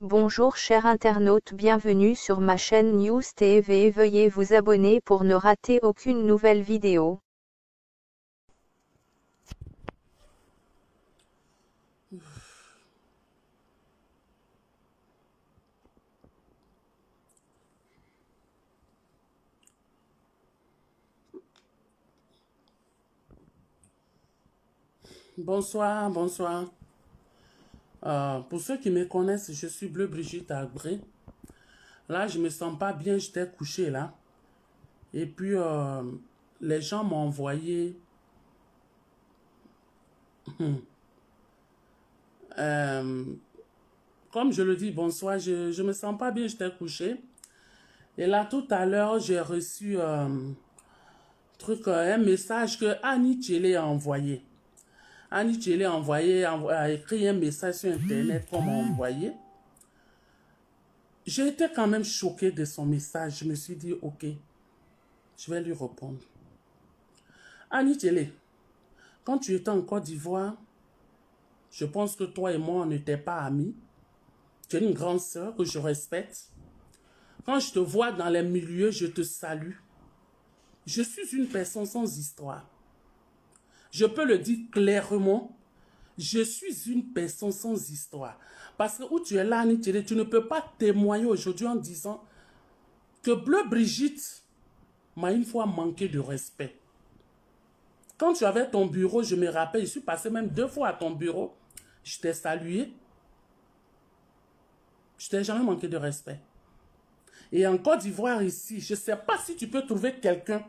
Bonjour chers internautes, bienvenue sur ma chaîne News TV. Veuillez vous abonner pour ne rater aucune nouvelle vidéo. Bonsoir, bonsoir. Pour ceux qui me connaissent, je suis Bleu Brigitte Agré. Là, je me sens pas bien, j'étais couché là. Et puis, les gens m'ont envoyé... comme je le dis, bonsoir, je me sens pas bien, j'étais couché. Et là, tout à l'heure, j'ai reçu un message que Annie Tchélé a envoyé. Annie Tchélé a écrit un message sur Internet qu'on m'a envoyé. J'ai été quand même choquée de son message. Je me suis dit, ok, je vais lui répondre. Annie Tchélé, quand tu étais en Côte d'Ivoire, je pense que toi et moi, on n'était pas amis. Tu es une grande sœur que je respecte. Quand je te vois dans les milieux, je te salue. Je suis une personne sans histoire. Je peux le dire clairement, je suis une personne sans histoire. Parce que où tu es là, Annie Tchélé, tu ne peux pas témoigner aujourd'hui en disant que Bleu Brigitte m'a une fois manqué de respect. Quand tu avais ton bureau, je me rappelle, je suis passé même 2 fois à ton bureau, je t'ai salué. Je t'ai jamais manqué de respect. Et en Côte d'Ivoire ici, je ne sais pas si tu peux trouver quelqu'un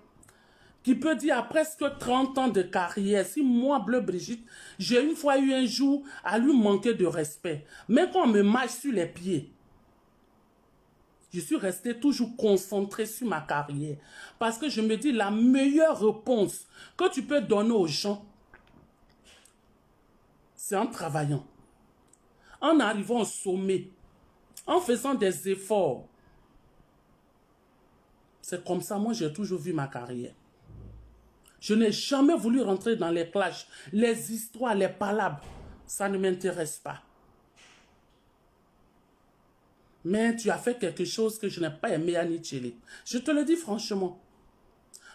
qui peut dire à presque 30 ans de carrière, si moi, Bleu Brigitte, j'ai une fois eu un jour à lui manquer de respect. Mais quand on me marche sur les pieds, je suis resté toujours concentré sur ma carrière. Parce que je me dis, la meilleure réponse que tu peux donner aux gens, c'est en travaillant, en arrivant au sommet, en faisant des efforts. C'est comme ça, moi, j'ai toujours vu ma carrière. Je n'ai jamais voulu rentrer dans les clashs, les histoires, les palabres. Ça ne m'intéresse pas. Mais tu as fait quelque chose que je n'ai pas aimé, Annie Tchélé. Je te le dis franchement.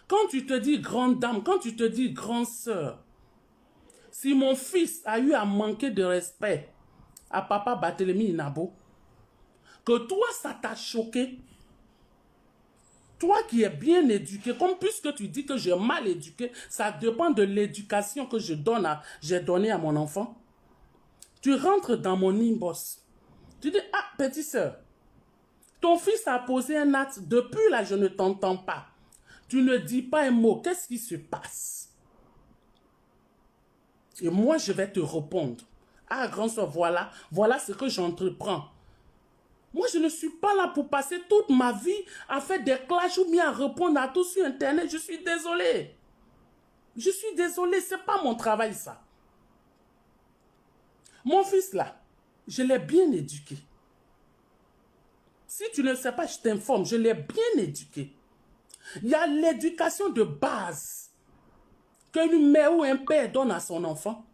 Quand tu te dis grande dame, quand tu te dis grande sœur, si mon fils a eu à manquer de respect à papa Barthélemy Inabo, que toi, ça t'a choqué, toi qui es bien éduqué, comme puisque tu dis que j'ai mal éduqué, ça dépend de l'éducation que j'ai donnée à mon enfant. Tu rentres dans mon inbox. Tu dis, ah, petite sœur, ton fils a posé un acte, depuis là, je ne t'entends pas. Tu ne dis pas un mot, qu'est-ce qui se passe? Et moi, je vais te répondre. Ah, grand soeur, voilà ce que j'entreprends. Moi, je ne suis pas là pour passer toute ma vie à faire des clashs ou bien à répondre à tout sur Internet. Je suis désolé. Je suis désolé, ce n'est pas mon travail, ça. Mon fils, là, je l'ai bien éduqué. Si tu ne sais pas, je t'informe, je l'ai bien éduqué. Il y a l'éducation de base qu'une mère ou un père donne à son enfant.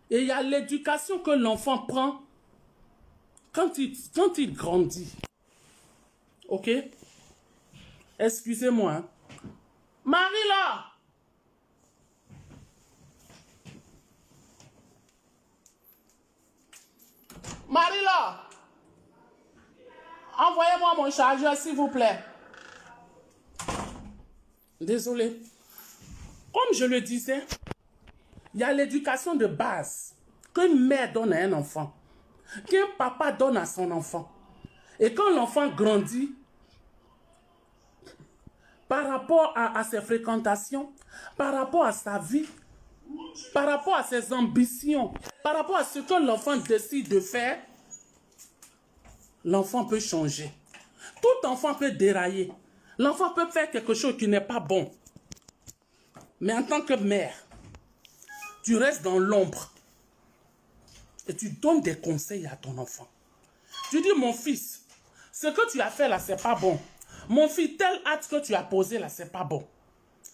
Et il y a l'éducation que l'enfant prend quand il grandit. Ok? Excusez-moi. Hein? Marie là! Marie là! Envoyez-moi mon chargeur, s'il vous plaît. Désolé. Comme je le disais, il y a l'éducation de base qu'une mère donne à un enfant, qu'un papa donne à son enfant. Et quand l'enfant grandit, par rapport à ses fréquentations, par rapport à sa vie, par rapport à ses ambitions, par rapport à ce que l'enfant décide de faire, l'enfant peut changer. Tout enfant peut dérailler. L'enfant peut faire quelque chose qui n'est pas bon. Mais en tant que mère, tu restes dans l'ombre et tu donnes des conseils à ton enfant. Tu dis, mon fils, ce que tu as fait là, c'est pas bon. Mon fils, tel acte que tu as posé là, c'est pas bon.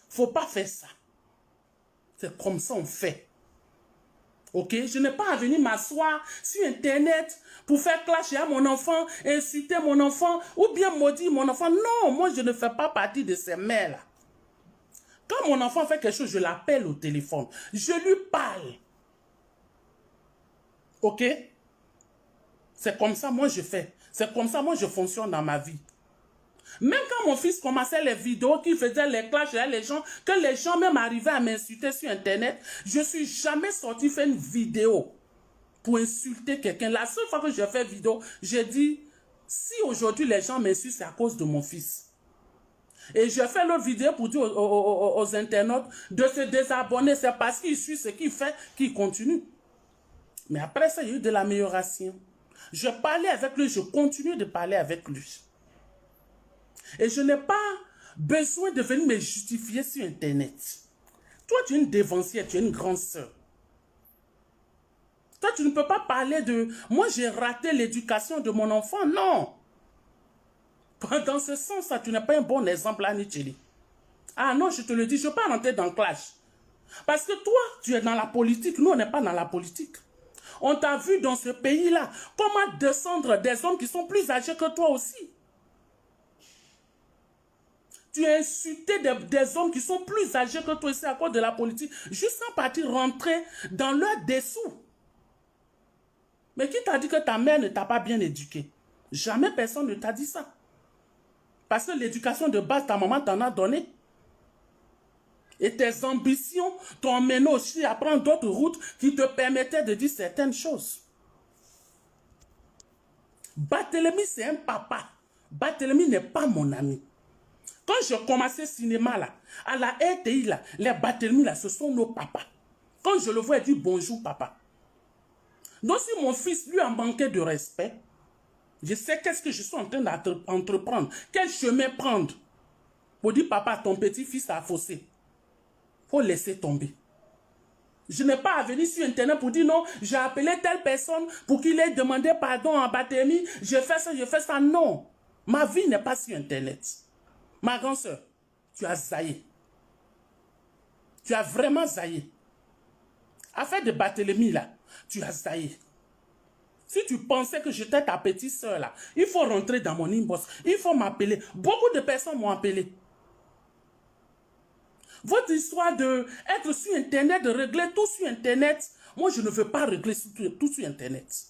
Faut pas faire ça. C'est comme ça on fait. Ok? Je n'ai pas à venir m'asseoir sur Internet pour faire clasher à mon enfant, insulter mon enfant ou bien maudire mon enfant. Non, moi je ne fais pas partie de ces mères-là. Quand mon enfant fait quelque chose, je l'appelle au téléphone. Je lui parle. Ok? C'est comme ça, moi, je fais. C'est comme ça, moi, je fonctionne dans ma vie. Même quand mon fils commençait les vidéos, qu'il faisait les clashs, les gens, que les gens même arrivaient à m'insulter sur Internet, je ne suis jamais sorti faire une vidéo pour insulter quelqu'un. La seule fois que j'ai fait vidéo, j'ai dit, si aujourd'hui les gens m'insultent, c'est à cause de mon fils. Et je fais l'autre vidéo pour dire aux internautes de se désabonner. C'est parce qu'il suit ce qu'il fait qu'il continue. Mais après ça, il y a eu de l'amélioration. Je parlais avec lui, je continue de parler avec lui. Et je n'ai pas besoin de venir me justifier sur Internet. Toi, tu es une dévancière, tu es une grande sœur. Toi, tu ne peux pas parler de... Moi, j'ai raté l'éducation de mon enfant. Non. Dans ce sens-là, tu n'es pas un bon exemple, Annie Tchéli. Ah non, je te le dis, je ne veux pas rentrer dans le clash. Parce que toi, tu es dans la politique. Nous, on n'est pas dans la politique. On t'a vu dans ce pays-là. Comment descendre des hommes qui sont plus âgés que toi aussi. Tu as insulté des hommes qui sont plus âgés que toi aussi à cause de la politique. Juste sans partir rentrer dans leur dessous. Mais qui t'a dit que ta mère ne t'a pas bien éduqué? Jamais personne ne t'a dit ça. Parce que l'éducation de base, ta maman t'en a donné. Et tes ambitions t'ont mené aussi à prendre d'autres routes qui te permettaient de dire certaines choses. Barthélemy, c'est un papa. Barthélemy n'est pas mon ami. Quand je commençais le cinéma, là, à la RTI, là, les Barthélemy, là, ce sont nos papas. Quand je le vois, il dit bonjour, papa. Donc, si mon fils lui a manqué de respect, je sais qu'est-ce que je suis en train d'entreprendre. Quel chemin prendre pour dire, papa, ton petit-fils a faussé. Il faut laisser tomber. Je n'ai pas à venir sur Internet pour dire non, j'ai appelé telle personne pour qu'il ait demandé pardon à Barthélemy. Je fais ça, je fais ça. Non. Ma vie n'est pas sur Internet. Ma grande soeur, tu as zaillé. Tu as vraiment zaillé. Affaire de Barthélemy, là, tu as zaillé. Si tu pensais que j'étais ta petite soeur, là, il faut rentrer dans mon inbox. Il faut m'appeler. Beaucoup de personnes m'ont appelé. Votre histoire d'être sur Internet, de régler tout sur Internet, moi, je ne veux pas régler tout sur Internet.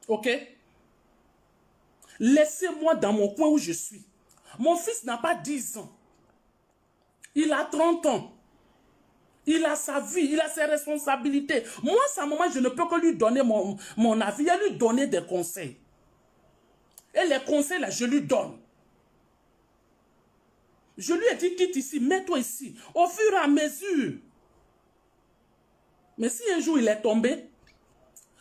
Ok? Laissez-moi dans mon coin où je suis. Mon fils n'a pas 10 ans. Il a 30 ans. Il a sa vie, il a ses responsabilités. Moi, sa maman, je ne peux que lui donner mon avis et lui donner des conseils. Et les conseils, là, je lui donne. Je lui ai dit, quitte ici, mets-toi ici, au fur et à mesure. Mais si un jour il est tombé,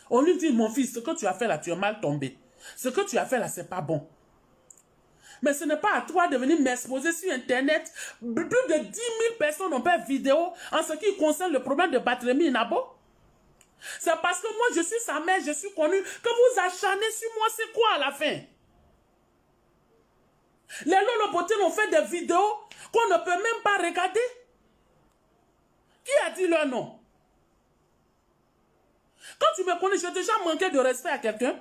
on lui dit, mon fils, ce que tu as fait là, tu es mal tombé. Ce que tu as fait là, c'est pas bon. Mais ce n'est pas à toi de venir m'exposer sur Internet. Plus de 10 000 personnes ont fait vidéo en ce qui concerne le problème de Barthélemy Nabo. C'est parce que moi, je suis sa mère, je suis connue, que vous acharnez sur moi, c'est quoi à la fin? Les Lolobotines ont fait des vidéos qu'on ne peut même pas regarder. Qui a dit leur nom? Quand tu me connais, j'ai déjà manqué de respect à quelqu'un.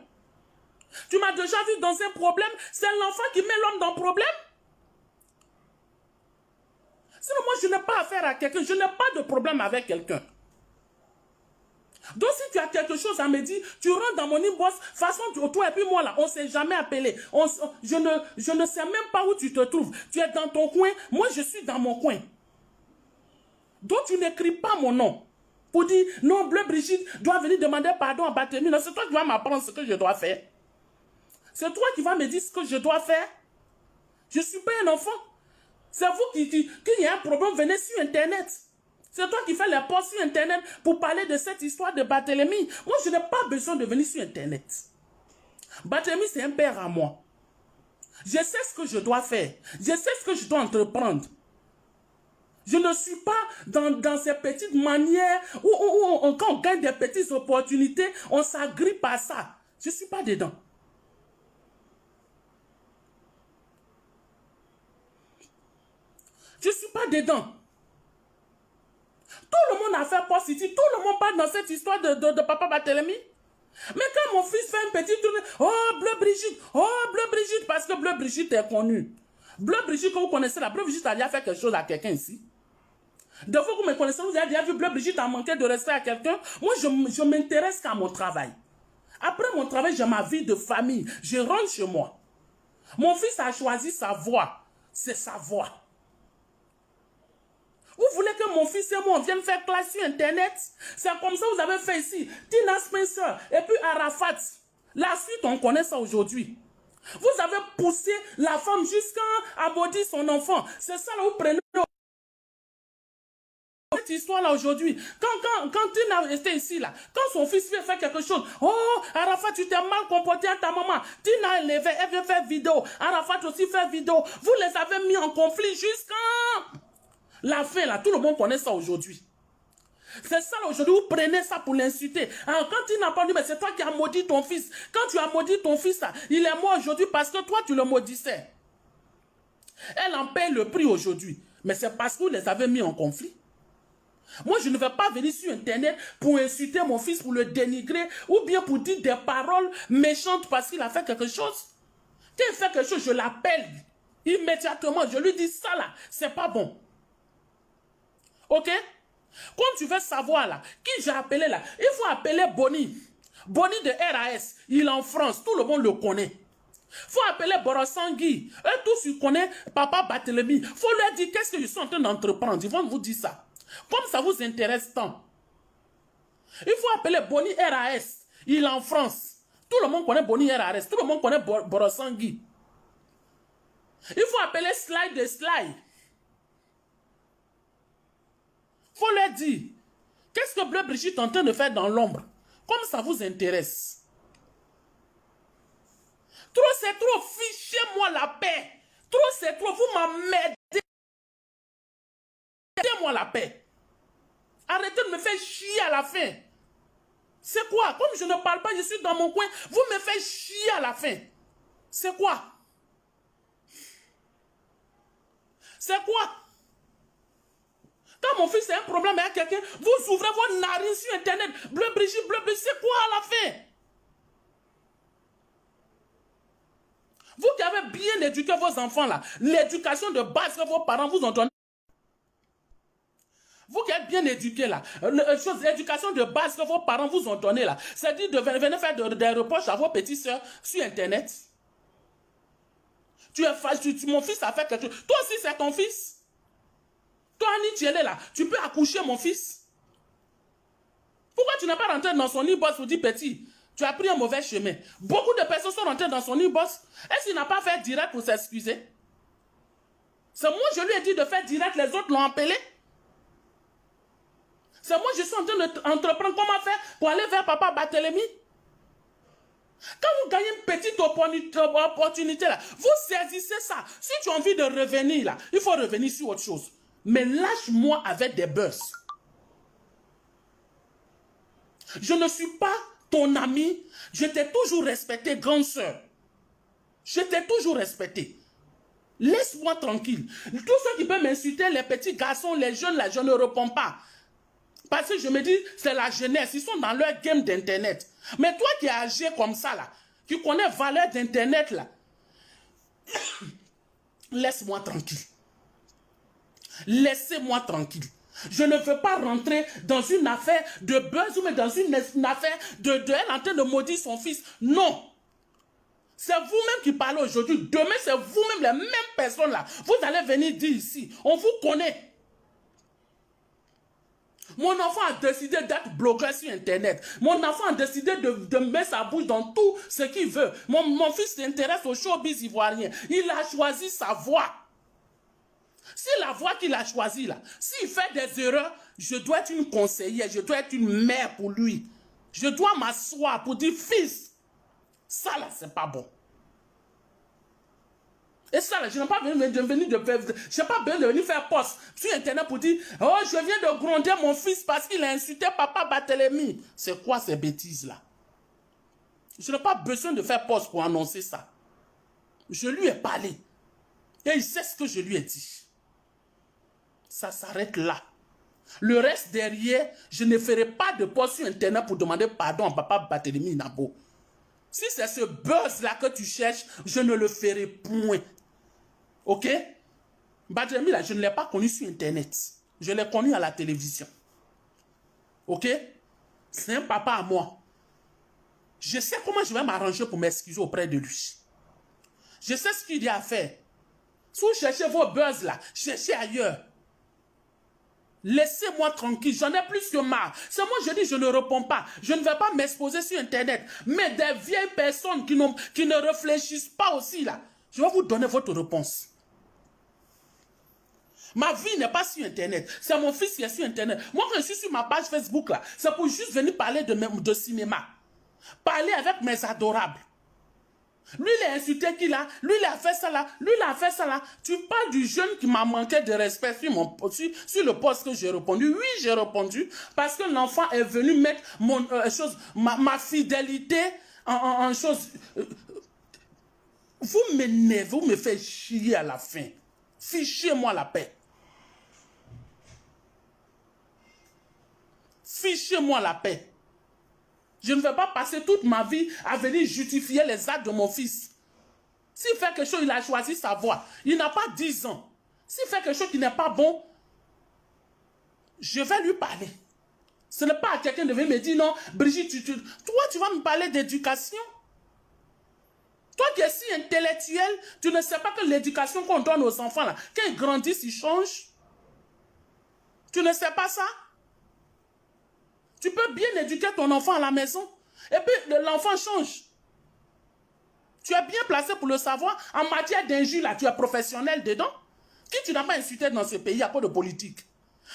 Tu m'as déjà vu dans un problème, c'est l'enfant qui met l'homme dans le problème. Sinon, moi, je n'ai pas affaire à quelqu'un, je n'ai pas de problème avec quelqu'un. Donc, si tu as quelque chose à me dire, tu rentres dans mon inbox, façon, toi et puis moi, là, on ne s'est jamais appelé. Je ne sais même pas où tu te trouves. Tu es dans ton coin, moi, je suis dans mon coin. Donc, tu n'écris pas mon nom. Pour dire, non, Bleu Brigitte doit venir demander pardon à Barthélemy. Non, c'est toi qui vas m'apprendre ce que je dois faire. C'est toi qui vas me dire ce que je dois faire. Je ne suis pas un enfant. C'est vous qui y a un problème, venez sur Internet. C'est toi qui fais les posts sur Internet pour parler de cette histoire de Barthélemy. Moi, je n'ai pas besoin de venir sur Internet. Barthélemy, c'est un père à moi. Je sais ce que je dois faire. Je sais ce que je dois entreprendre. Je ne suis pas dans ces petites manières où quand on gagne des petites opportunités, on s'agrippe à ça. Je ne suis pas dedans. Je ne suis pas dedans. Tout le monde a fait post ici. Tout le monde parle dans cette histoire de Papa Barthélemy. Mais quand mon fils fait un petit tour, oh, Bleu Brigitte, parce que Bleu Brigitte est connu. Bleu Brigitte, quand vous connaissez la Bleu Brigitte a déjà fait quelque chose à quelqu'un ici. De fois que vous me connaissez, vous avez déjà vu Bleu Brigitte a manqué de respect à quelqu'un. Moi, je m'intéresse qu'à mon travail. Après mon travail, j'ai ma vie de famille. Je rentre chez moi. Mon fils a choisi sa voie. C'est sa voie. Vous voulez que mon fils et moi, on vienne faire classe sur Internet? C'est comme ça que vous avez fait ici. Tina Spencer et puis Arafat. La suite, on connaît ça aujourd'hui. Vous avez poussé la femme jusqu'à abaudir son enfant. C'est ça là, vous prenez cette histoire-là aujourd'hui. Quand Tina était ici, là, quand son fils vient faire quelque chose, oh, Arafat, tu t'es mal comporté à ta maman. Tina, elle vient faire vidéo. Arafat aussi fait vidéo. Vous les avez mis en conflit jusqu'à la fin, là. Tout le monde connaît ça aujourd'hui. C'est ça, là, aujourd'hui, vous prenez ça pour l'insulter. Alors, quand il n'a pas dit, mais c'est toi qui as maudit ton fils. Quand tu as maudit ton fils, là, il est mort aujourd'hui parce que toi, tu le maudissais. Elle en paye le prix aujourd'hui. Mais c'est parce que vous les avez mis en conflit. Moi, je ne vais pas venir sur Internet pour insulter mon fils, pour le dénigrer, ou bien pour dire des paroles méchantes parce qu'il a fait quelque chose. Quand il fait quelque chose, je l'appelle immédiatement. Je lui dis ça là, c'est pas bon. Ok? Quand tu veux savoir là, qui j'ai appelé là, il faut appeler Bonnie. Bonnie de RAS, il est en France, tout le monde le connaît. Il faut appeler Borosangui. Eux tous, ils connaissent Papa Barthélemy. Il faut leur dire qu'est-ce que je suis en train d'entreprendre. Ils vont vous dire ça. Comme ça vous intéresse tant. Il faut appeler Bonnie RAS. Il est en France. Tout le monde connaît Bonnie RAS. Tout le monde connaît Borosangui. Il faut appeler Sly de Sly. Il faut leur dire qu'est-ce que Bleu Brigitte est en train de faire dans l'ombre. Comme ça vous intéresse. Trop c'est trop. Fichez-moi la paix. Trop c'est trop. Vous m'emmerdez. Mettez-moi la paix. Arrêtez de me faire chier à la fin. C'est quoi? Comme je ne parle pas, je suis dans mon coin, vous me faites chier à la fin. C'est quoi? C'est quoi? Quand mon fils a un problème avec quelqu'un, vous ouvrez vos narines sur Internet. Bleu Brigitte, c'est quoi à la fin? Vous qui avez bien éduqué vos enfants là, l'éducation de base que vos parents vous ont donnée. Vous qui êtes bien éduqués là, l'éducation de base que vos parents vous ont donnée là, c'est-à-dire de venir faire des reproches à vos petites soeurs sur Internet. Mon fils a fait quelque chose. Toi aussi c'est ton fils. Toi Annie, tu es là, tu peux accoucher mon fils. Pourquoi tu n'es pas rentré dans son e-boss pour dire petit, tu as pris un mauvais chemin. Beaucoup de personnes sont rentrées dans son e-boss. Est-ce qu'il n'a pas fait direct pour s'excuser? C'est moi je lui ai dit de faire direct, les autres l'ont appelé. C'est moi je suis en train d'entreprendre comment faire pour aller vers Papa Barthélemy. Quand vous gagnez une petite opportunité là, vous saisissez ça. Si tu as envie de revenir là, il faut revenir sur autre chose. Mais lâche-moi avec des buzz. Je ne suis pas ton ami. Je t'ai toujours respecté, grande sœur. Je t'ai toujours respecté. Laisse-moi tranquille. Tous ceux qui peuvent m'insulter, les petits garçons, les jeunes là, je ne réponds pas. Parce que je me dis, c'est la jeunesse. Ils sont dans leur game d'Internet. Mais toi qui es âgé comme ça, là, qui connais valeur d'Internet, là, laisse-moi tranquille. Laissez-moi tranquille. Je ne veux pas rentrer dans une affaire de buzz ou dans une affaire de elle en train de maudire son fils. Non. C'est vous-même qui parlez aujourd'hui. Demain, c'est vous-même, les mêmes personnes là. Vous allez venir dire ici. On vous connaît. Mon enfant a décidé d'être bloqué sur Internet. Mon enfant a décidé de mettre sa bouche dans tout ce qu'il veut. Mon fils s'intéresse au showbiz ivoirien. Il a choisi sa voie. Si la voie qu'il a choisie là, s'il fait des erreurs, je dois être une conseillère, je dois être une mère pour lui. Je dois m'asseoir pour dire, fils, ça là, c'est pas bon. Et ça là, je n'ai pas besoin de venir faire poste sur Internet pour dire, oh, je viens de gronder mon fils parce qu'il a insulté Papa Barthélemy. C'est quoi ces bêtises là? Je n'ai pas besoin de faire poste pour annoncer ça. Je lui ai parlé. Et il sait ce que je lui ai dit. Ça s'arrête là. Le reste derrière, je ne ferai pas de post sur Internet pour demander pardon à papa Barthélémy Nabo. Si c'est ce buzz-là que tu cherches, je ne le ferai point. Ok? Barthélémy, là, je ne l'ai pas connu sur Internet. Je l'ai connu à la télévision. Ok? C'est un papa à moi. Je sais comment je vais m'arranger pour m'excuser auprès de lui. Je sais ce qu'il y a à faire. Si vous cherchez vos buzz là, cherchez ailleurs. Laissez-moi tranquille, j'en ai plus que marre. C'est moi, je dis, je ne réponds pas. Je ne vais pas m'exposer sur Internet. Mais des vieilles personnes qui ne réfléchissent pas aussi là, je vais vous donner votre réponse. Ma vie n'est pas sur Internet. C'est mon fils qui est sur Internet. Moi, quand je suis sur ma page Facebook là, c'est pour juste venir parler de cinéma. Parler avec mes adorables. Lui, il a insulté qui là? Lui, il a fait ça là. Lui, il a fait ça là. Tu parles du jeune qui m'a manqué de respect sur le poste que j'ai répondu. Oui, j'ai répondu parce que l'enfant est venu mettre ma fidélité en chose. Vous m'énervez, vous me faites chier à la fin. Fichez-moi la paix. Fichez-moi la paix. Je ne vais pas passer toute ma vie à venir justifier les actes de mon fils. S'il fait quelque chose, il a choisi sa voie. Il n'a pas 10 ans. S'il fait quelque chose qui n'est pas bon, je vais lui parler. Ce n'est pas à quelqu'un de venir me dire, non, Brigitte, toi, tu vas me parler d'éducation. Toi qui es si intellectuel, tu ne sais pas que l'éducation qu'on donne aux enfants, là, quand ils grandissent, ils changent. Tu ne sais pas ça? Tu peux bien éduquer ton enfant à la maison. Et puis, l'enfant change. Tu es bien placé pour le savoir. En matière d'injure, là, tu es professionnel dedans. Qui tu n'as pas insulté dans ce pays à cause de politique?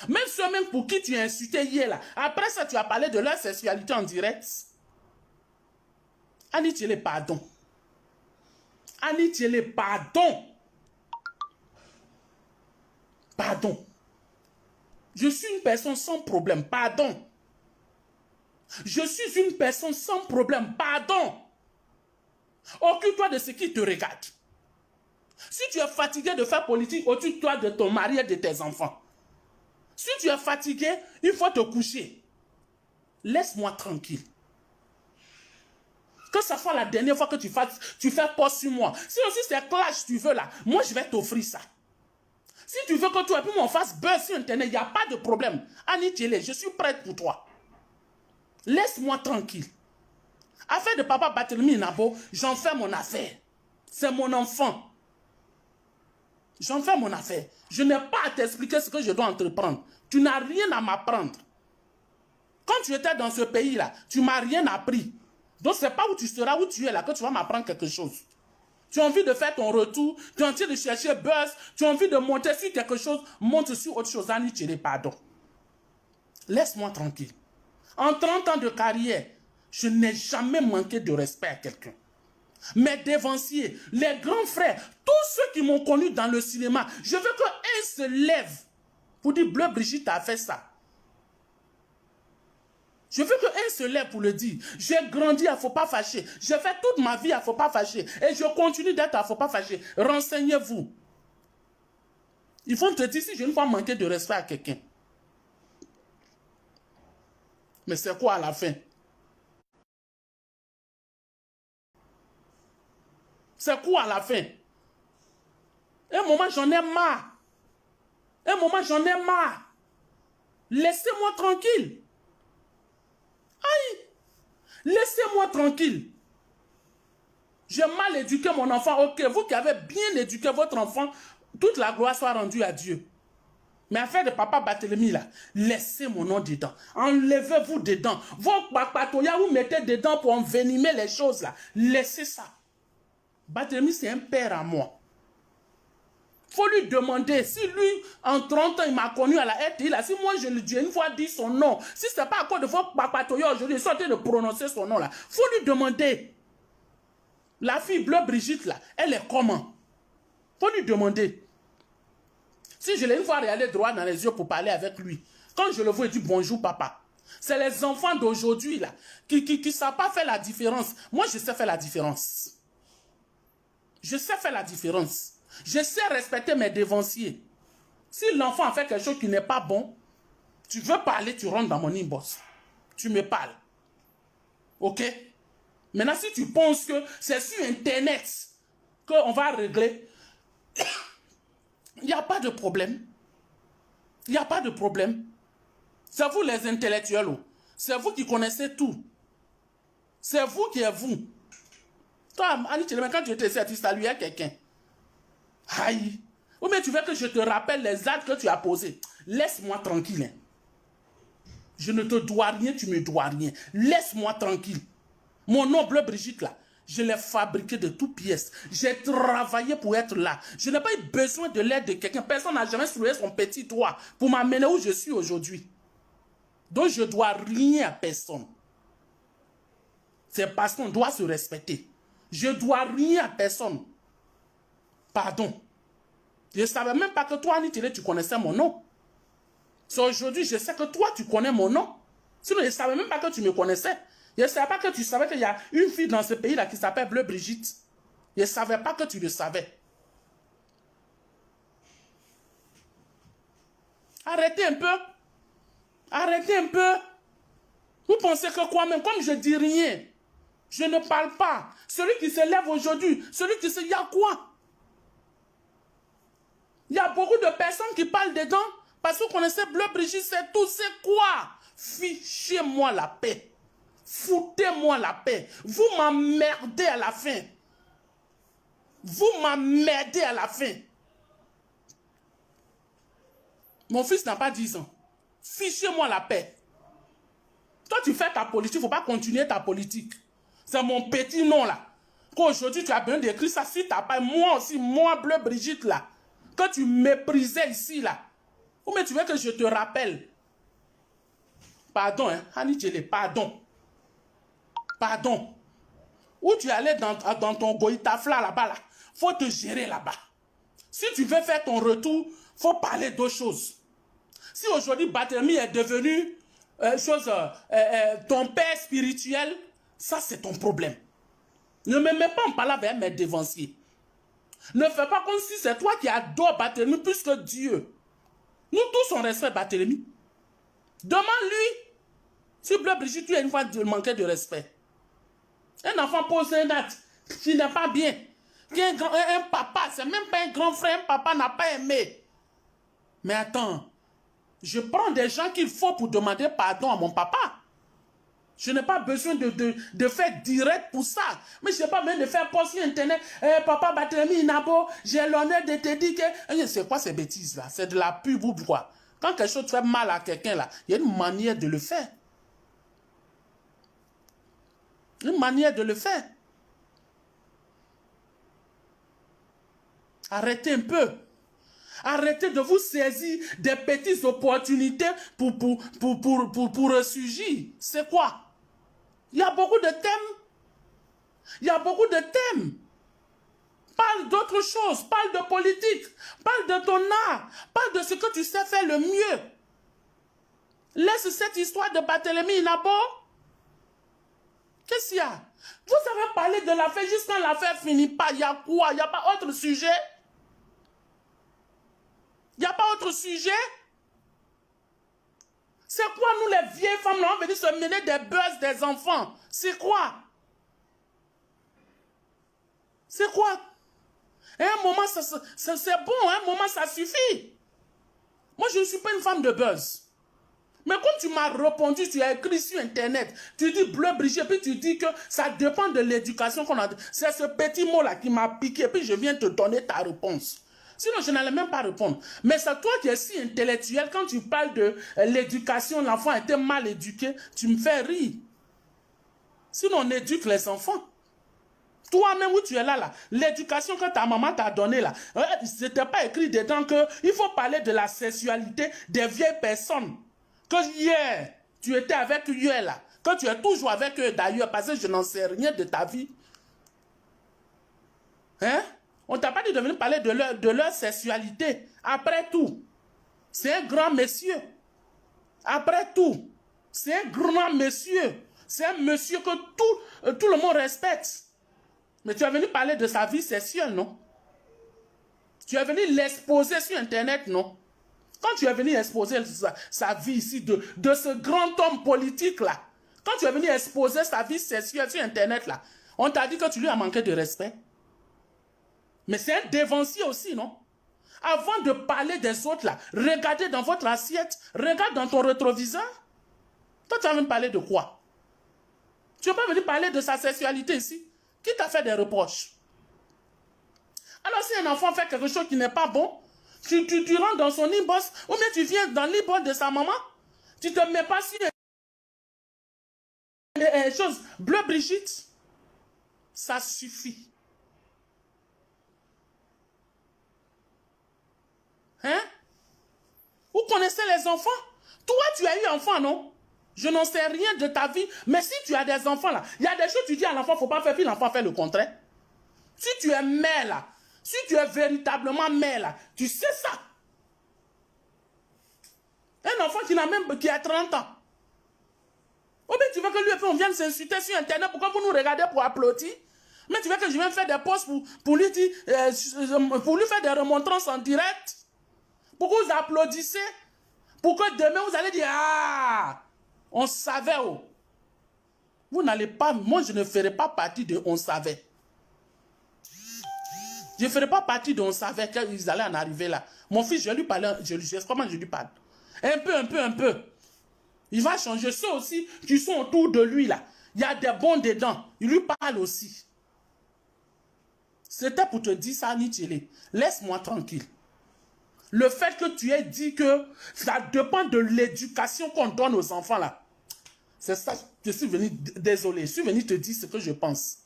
Même ceux-mêmes pour qui tu as insulté hier, là. Après ça, tu as parlé de leur sexualité en direct. Annie Thielé, pardon. Annie Thielé, pardon. Pardon. Je suis une personne sans problème. Pardon. Je suis une personne sans problème. Pardon. Occupe-toi de ce qui te regarde. Si tu es fatigué de faire politique, occupe-toi de ton mari et de tes enfants. Si tu es fatigué, il faut te coucher. Laisse-moi tranquille. Que ce soit la dernière fois que tu fais post sur moi. Si aussi c'est clash tu veux là, moi je vais t'offrir ça. Si tu veux que toi et puis moi on fasse buzz sur Internet, il n'y a pas de problème. Annie Thielé, je suis prête pour toi. Laisse-moi tranquille. Affaire de papa Barthélémy Nabo, j'en fais mon affaire. C'est mon enfant. J'en fais mon affaire. Je n'ai pas à t'expliquer ce que je dois entreprendre. Tu n'as rien à m'apprendre. Quand tu étais dans ce pays-là, tu ne m'as rien appris. Donc, ce n'est pas où tu seras, où tu es là, que tu vas m'apprendre quelque chose. Tu as envie de faire ton retour, tu as envie de chercher buzz, tu as envie de monter sur quelque chose, monte sur autre chose. Annie Thielé, pardon. Laisse-moi tranquille. En 30 ans de carrière, je n'ai jamais manqué de respect à quelqu'un. Mes dévanciers, les grands frères, tous ceux qui m'ont connu dans le cinéma, je veux qu'un se lève pour dire Bleu Brigitte a fait ça. Je veux qu'un se lève pour le dire. J'ai grandi à Faut pas fâcher. J'ai fait toute ma vie à Faut pas fâcher. Et je continue d'être à Faut pas fâcher. Renseignez-vous. Ils vont te dire si je ne vais manquer de respect à quelqu'un. Mais c'est quoi à la fin? C'est quoi à la fin? Un moment, j'en ai marre. Un moment, j'en ai marre. Laissez-moi tranquille. Aïe! Laissez-moi tranquille. J'ai mal éduqué mon enfant. Ok, vous qui avez bien éduqué votre enfant, toute la gloire soit rendue à Dieu. Mais affaire de papa Barthélémy là, laissez mon nom dedans. Enlevez-vous dedans. Vos papatoya, vous mettez dedans pour envenimer les choses là. Laissez ça. Barthélémy, c'est un père à moi. Faut lui demander, si lui, en 30 ans, il m'a connu à la RTI, là, si moi, je lui ai une fois dit son nom, si ce n'est pas à cause de votre papatoya aujourd'hui, ils sont en train de prononcer son nom, là, faut lui demander. La fille bleue Brigitte, là, elle est comment? Faut lui demander. Si je l'ai une fois regardé droit dans les yeux pour parler avec lui, quand je le vois, il dit bonjour, papa. C'est les enfants d'aujourd'hui, là, qui ne savent pas faire la différence. Moi, je sais faire la différence. Je sais faire la différence. Je sais respecter mes dévanciers. Si l'enfant a fait quelque chose qui n'est pas bon, Tu veux parler, tu rentres dans mon inbox. Tu me parles. Ok? Maintenant, si tu penses que c'est sur Internet qu'on va régler, il n'y a pas de problème. Il n'y a pas de problème. C'est vous les intellectuels. C'est vous qui connaissez tout. C'est vous qui êtes vous. Toi, Annie, quand tu étais ici, tu saluais quelqu'un. Aïe. Ou bien tu veux que je te rappelle les actes que tu as posés. Laisse-moi tranquille. Hein. Je ne te dois rien, tu me dois rien. Laisse-moi tranquille. Mon nom bleu Brigitte là, je l'ai fabriqué de toutes pièces. J'ai travaillé pour être là. Je n'ai pas eu besoin de l'aide de quelqu'un. Personne n'a jamais soulevé son petit doigt pour m'amener où je suis aujourd'hui. Donc je ne dois rien à personne. C'est parce qu'on doit se respecter. Je ne dois rien à personne. Pardon. Je ne savais même pas que toi, Anitile, tu connaissais mon nom. C'est aujourd'hui, je sais que toi, tu connais mon nom. Sinon, je ne savais même pas que tu me connaissais. Je ne savais pas que tu savais qu'il y a une fille dans ce pays-là qui s'appelle Bleu Brigitte. Je ne savais pas que tu le savais. Arrêtez un peu. Arrêtez un peu. Vous pensez que quoi même, comme je dis rien, je ne parle pas. Celui qui se lève aujourd'hui, celui qui se... Il y a quoi? Il y a beaucoup de personnes qui parlent dedans parce que vous connaissez Bleu Brigitte, c'est tout. C'est quoi? Fichez-moi la paix. Foutez-moi la paix. Vous m'emmerdez à la fin. Vous m'emmerdez à la fin. Mon fils n'a pas 10 ans. Fichez-moi la paix. Toi, tu fais ta politique, il ne faut pas continuer ta politique. C'est mon petit nom là. Qu'aujourd'hui, tu as besoin d'écrire ça sur ta page. Moi aussi, moi, Bleu Brigitte là. Que tu méprisais ici là. Ou mais tu veux que je te rappelle? Pardon, hein, Annie Djele, pardon. Pardon. Où tu allais dans ton goïtafla là-bas là. Faut te gérer là-bas. Si tu veux faire ton retour, faut parler d'autres choses. Si aujourd'hui Barthélemy est devenu ton père spirituel, ça c'est ton problème. Ne me mets pas en parlant avec mes dévanciers. Ne fais pas comme si c'est toi qui adores Barthélemy plus que Dieu. Nous tous on respecte Barthélemy. Demande-lui si Bleu Brigitte tu as une fois manqué de respect. Un enfant pose un acte qui n'est pas bien. Un papa, c'est même pas un grand frère, un papa n'a pas aimé. Mais attends, je prends des gens qu'il faut pour demander pardon à mon papa. Je n'ai pas besoin de faire direct pour ça. Mais je n'ai pas besoin de faire post sur Internet. Papa Barthélemy Inabo, j'ai l'honneur de te dire que... C'est quoi ces bêtises là? C'est de la pub ou quoi? Quand quelque chose fait mal à quelqu'un là, il y a une manière de le faire. Une manière de le faire. Arrêtez un peu. Arrêtez de vous saisir des petites opportunités pour ressurgir. C'est quoi? Il y a beaucoup de thèmes. Il y a beaucoup de thèmes. Parle d'autre chose. Parle de politique. Parle de ton art. Parle de ce que tu sais faire le mieux. Laisse cette histoire de Barthélemy Inabo. Qu'est-ce qu'il y a? Vous savez parler de l'affaire jusqu'à l'affaire finit pas. Il y a quoi? Il n'y a pas autre sujet? Il n'y a pas autre sujet? C'est quoi nous les vieilles femmes là, on veut se mener des buzz des enfants? C'est quoi? C'est quoi? Et un moment, c'est bon, un moment ça suffit. Moi je ne suis pas une femme de buzz. Mais comme tu m'as répondu, tu as écrit sur Internet, tu dis Bleu Brigitte, puis tu dis que ça dépend de l'éducation qu'on a. C'est ce petit mot-là qui m'a piqué, puis je viens te donner ta réponse. Sinon, je n'allais même pas répondre. Mais c'est toi qui es si intellectuel, quand tu parles de l'éducation, l'enfant a été mal éduqué, tu me fais rire. Sinon, on éduque les enfants. Toi-même où tu es là, l'éducation que ta maman t'a donnée là, c'était pas écrit dedans qu'il faut parler de la sexualité des vieilles personnes. Que hier, tu étais avec eux là, que tu es toujours avec eux d'ailleurs, parce que je n'en sais rien de ta vie. Hein? On t'a pas dit de venir parler de leur sexualité. Après tout, c'est un grand monsieur. Après tout, c'est un grand monsieur. C'est un monsieur que tout le monde respecte. Mais tu es venu parler de sa vie sexuelle, non? Tu es venu l'exposer sur Internet, non? Quand tu es venu exposer sa vie ici de ce grand homme politique-là, quand tu es venu exposer sa vie sexuelle sur Internet, là, on t'a dit que tu lui as manqué de respect. Mais c'est un dévancier aussi, non? Avant de parler des autres, là, regardez dans votre assiette, regarde dans ton rétroviseur. Toi, tu vas venir parler de quoi? Tu ne vas pas venir parler de sa sexualité ici. Qui t'a fait des reproches? Alors, si un enfant fait quelque chose qui n'est pas bon, tu rentres dans son inbox, ou bien tu viens dans l'inbox de sa maman, tu ne te mets pas sur les choses bleu Brigitte. Ça suffit. Hein? Vous connaissez les enfants? Toi, tu as eu enfant, non? Je n'en sais rien de ta vie, mais si tu as des enfants là, il y a des choses que tu dis à l'enfant, il ne faut pas faire, puis l'enfant fait le contraire. Si tu es mère là, si tu es véritablement mère là, tu sais ça. Un enfant qui a 30 ans. Ou bien tu veux que lui et puis on vienne s'insulter sur Internet, pourquoi vous nous regardez pour applaudir? Mais tu veux que je vienne faire des posts pour lui dire, pour lui faire des remontrances en direct? Pour que vous applaudissez? Pour que demain vous allez dire, ah, on savait, oh. Vous n'allez pas, moi je ne ferai pas partie de on savait. Je ne ferai pas partie de on savait qu'ils allaient en arriver là. Mon fils, je lui parle, comment je lui parle? Un peu. Il va changer. Ceux aussi qui sont autour de lui là, il y a des bons dedans. Il lui parle aussi. C'était pour te dire ça, Nichele. Laisse-moi tranquille. Le fait que tu aies dit que ça dépend de l'éducation qu'on donne aux enfants là. C'est ça, je suis venu, désolé, je suis venu te dire ce que je pense.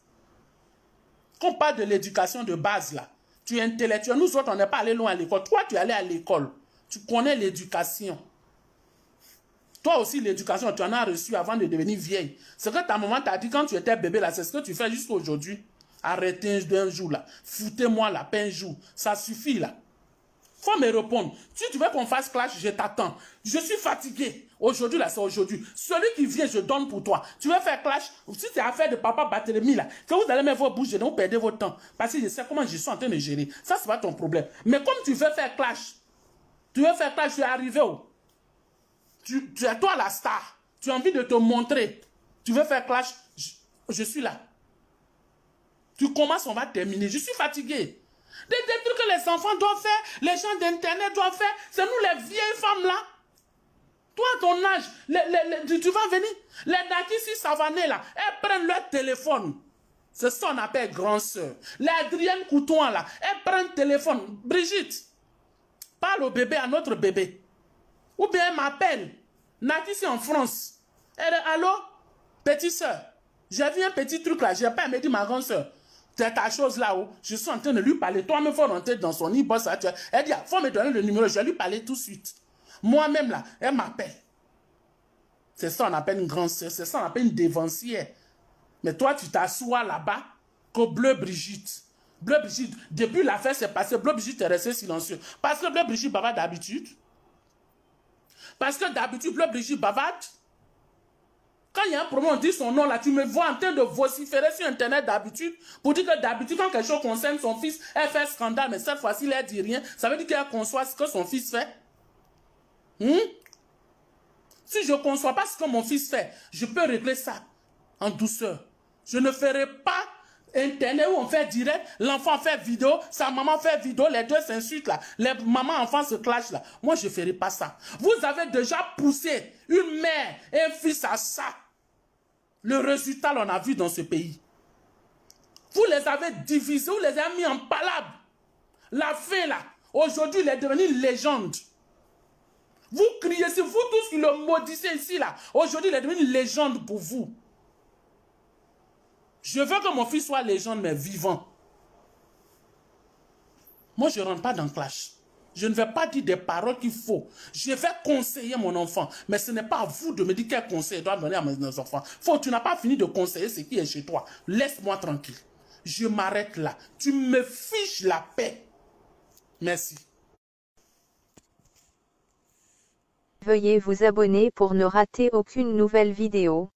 Quand on parle de l'éducation de base là, tu es intellectuel, nous autres on n'est pas allé loin à l'école. Toi tu es allé à l'école, tu connais l'éducation. Toi aussi l'éducation, tu en as reçu avant de devenir vieille. Ce que ta maman t'a dit quand tu étais bébé là, c'est ce que tu fais jusqu'à aujourd'hui. Arrêtez d'un jour là, foutez-moi la peine un jour, ça suffit là. Faut me répondre. Si tu veux qu'on fasse clash, je t'attends. Je suis fatigué. Aujourd'hui, là, c'est aujourd'hui. Celui qui vient, je donne pour toi. Tu veux faire clash? Si c'est affaire de papa Barthélemy, là, que vous allez mettre vos bouches, vous perdez votre temps. Parce que je sais comment je suis en train de gérer. Ça, c'est pas ton problème. Mais comme tu veux faire clash, tu es arrivé où? Tu es toi la star. Tu as envie de te montrer. Tu veux faire clash, je suis là. Tu commences, on va terminer. Je suis fatigué. Des trucs que les enfants doivent faire, les gens d'internet doivent faire, c'est nous les vieilles femmes là. Toi à ton âge, tu vas venir, les Nakissi Savané là, elles prennent leur téléphone. C'est ça qu'on appelle grand-sœur. Les Adrienne Couton là, elles prennent le téléphone. Brigitte, parle au bébé, à notre bébé. Ou bien elle m'appelle, Nakissi en France. Elle dit, allô, petite soeur, j'ai vu un petit truc là, j'ai pas, elle me dit ma grand-sœur. C'est ta chose là-haut. Je suis en train de lui parler. Toi-même, il faut rentrer dans son inbox. Elle dit, il faut me donner le numéro. Je vais lui parler tout de suite. Moi-même, là, elle m'appelle. C'est ça qu'on appelle une grande sœur. C'est ça qu'on appelle une dévancière. Mais toi, tu t'assois là-bas qu'au Bleu Brigitte. Bleu Brigitte, depuis l'affaire s'est passée, Bleu Brigitte est resté silencieux. Parce que Bleu Brigitte bavarde d'habitude. Parce que d'habitude, Bleu Brigitte bavarde. Quand il y a un problème, on dit son nom là, tu me vois en train de vociférer sur Internet d'habitude pour dire que d'habitude, quand quelque chose concerne son fils, elle fait scandale, mais cette fois-ci, elle ne dit rien. Ça veut dire qu'elle conçoit ce que son fils fait. Si je ne conçois pas ce que mon fils fait, je peux régler ça en douceur. Je ne ferai pas Internet où on fait direct, l'enfant fait vidéo, sa maman fait vidéo, les deux s'insultent là, les mamans enfants se clashent là. Moi, je ne ferai pas ça. Vous avez déjà poussé une mère et un fils à ça. Le résultat, on a vu dans ce pays. Vous les avez divisés, vous les avez mis en palabre. La fin là, aujourd'hui, il est devenu légende. Vous criez, c'est vous tous qui le maudissez ici là. Aujourd'hui, il est devenu légende pour vous. Je veux que mon fils soit légende, mais vivant. Moi, je ne rentre pas dans le clash. Je ne vais pas dire des paroles qu'il faut. Je vais conseiller mon enfant. Mais ce n'est pas à vous de me dire quel conseil je dois donner à mes enfants. Tu n'as pas fini de conseiller ce qui est chez toi. Laisse-moi tranquille. Je m'arrête là. Tu me fiches la paix. Merci. Veuillez vous abonner pour ne rater aucune nouvelle vidéo.